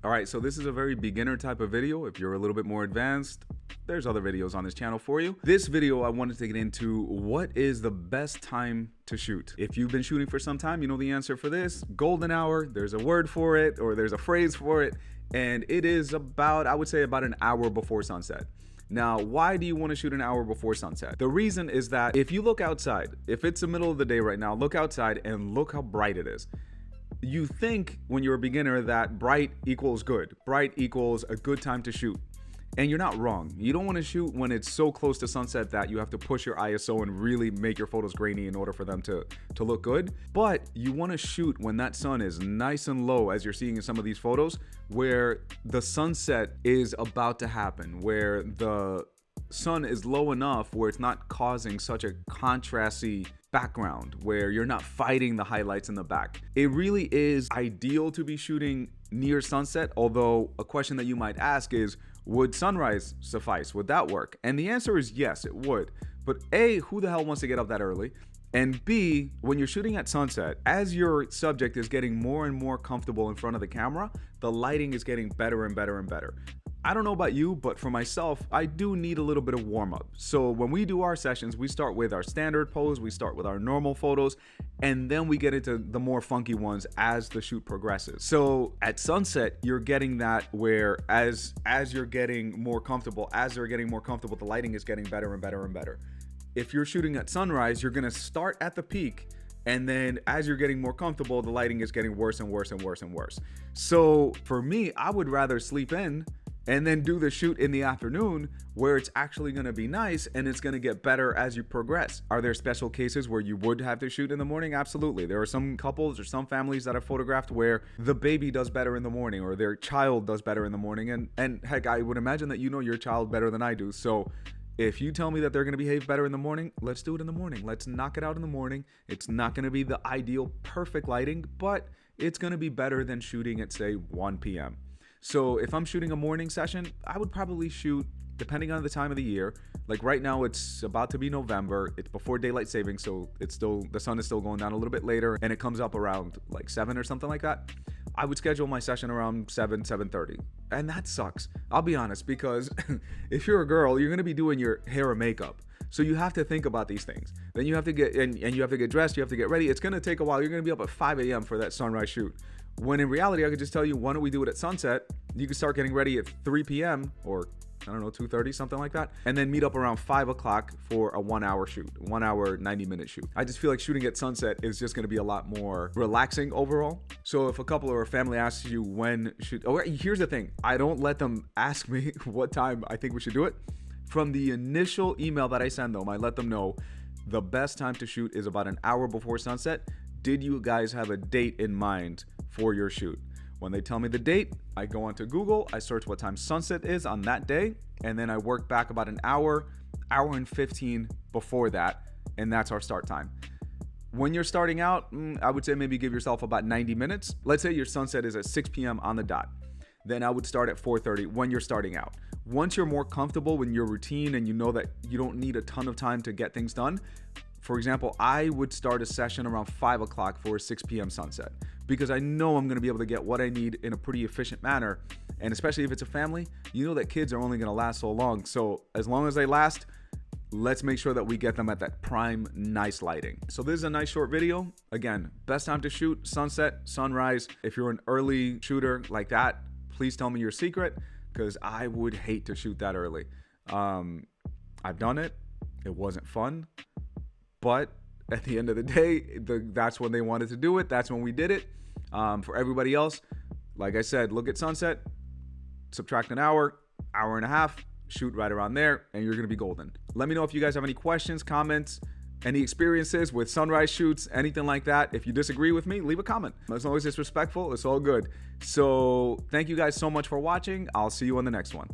All right, so this is a very beginner type of video. If you're a little bit more advanced, there's other videos on this channel for you. This video, I wanted to get into what is the best time to shoot. If you've been shooting for some time, you know the answer for this. Golden hour, there's a word for it, or there's a phrase for it, and it is about, I would say, about an hour before sunset. Now, why do you want to shoot an hour before sunset? The reason is that if you look outside, if it's the middle of the day right now, look outside and look how bright it is. You think when you're a beginner that bright equals good, bright equals a good time to shoot. And you're not wrong. You don't want to shoot when it's so close to sunset that you have to push your ISO and really make your photos grainy in order for them to look good. But you want to shoot when that sun is nice and low, as you're seeing in some of these photos, where the sunset is about to happen, where the sun is low enough where it's not causing such a contrasty background, where you're not fighting the highlights in the back. It really is ideal to be shooting near sunset, although a question that you might ask is, would sunrise suffice? Would that work? And the answer is yes, it would. But A, who the hell wants to get up that early? And B, when you're shooting at sunset, as your subject is getting more and more comfortable in front of the camera, the lighting is getting better and better and better. I don't know about you, but for myself, I do need a little bit of warm up. So when we do our sessions, we start with our standard pose, we start with our normal photos, and then we get into the more funky ones as the shoot progresses. So at sunset, you're getting that where as you're getting more comfortable, the lighting is getting better and better and better. If you're shooting at sunrise, you're gonna start at the peak, and then as you're getting more comfortable, the lighting is getting worse and worse and worse and worse. So for me, I would rather sleep in and then do the shoot in the afternoon where it's actually going to be nice and it's going to get better as you progress. Are there special cases where you would have to shoot in the morning? Absolutely. There are some couples or some families that I've photographed where the baby does better in the morning or their child does better in the morning. And heck, I would imagine that you know your child better than I do. So if you tell me that they're going to behave better in the morning, let's do it in the morning. Let's knock it out in the morning. It's not going to be the ideal perfect lighting, but it's going to be better than shooting at, say, 1 p.m. So if I'm shooting a morning session, I would probably shoot, depending on the time of the year, like right now it's about to be November, it's before daylight savings, so the sun is still going down a little bit later, and it comes up around like 7 or something like that. I would schedule my session around 7:30. And that sucks, I'll be honest, because if you're a girl, you're gonna be doing your hair and makeup. So you have to think about these things. Then you have to get, and you have to get dressed, you have to get ready. It's gonna take a while. You're gonna be up at 5 a.m. for that sunrise shoot. When in reality, I could just tell you, why don't we do it at sunset? You can start getting ready at 3 p.m. or I don't know, 2:30, something like that. And then meet up around 5 o'clock for a 1 hour shoot, 1 hour, 90-minute shoot. I just feel like shooting at sunset is just gonna be a lot more relaxing overall. So if a couple or a family asks you when should, oh, here's the thing. I don't let them ask me what time I think we should do it. From the initial email that I send them, I let them know the best time to shoot is about an hour before sunset. Did you guys have a date in mind for your shoot? When they tell me the date, I go onto Google, I search what time sunset is on that day, and then I work back about an hour and 15 before that, and that's our start time. When you're starting out, I would say maybe give yourself about 90 minutes. Let's say your sunset is at 6 p.m. on the dot. Then I would start at 4:30 when you're starting out. Once you're more comfortable in your routine and you know that you don't need a ton of time to get things done, for example, I would start a session around 5 o'clock for a 6 p.m. sunset because I know I'm going to be able to get what I need in a pretty efficient manner. And especially if it's a family, you know that kids are only going to last so long. So as long as they last, let's make sure that we get them at that prime, nice lighting. So this is a nice short video. Again, best time to shoot, sunset, sunrise. If you're an early shooter like that, please tell me your secret because I would hate to shoot that early. I've done it. It wasn't fun. But at the end of the day, that's when they wanted to do it. That's when we did it. For everybody else, like I said, look at sunset, subtract an hour and a half, shoot right around there, and you're going to be golden. Let me know if you guys have any questions, comments, any experiences with sunrise shoots, anything like that. If you disagree with me, leave a comment. As long as it's respectful, it's all good. So thank you guys so much for watching. I'll see you on the next one.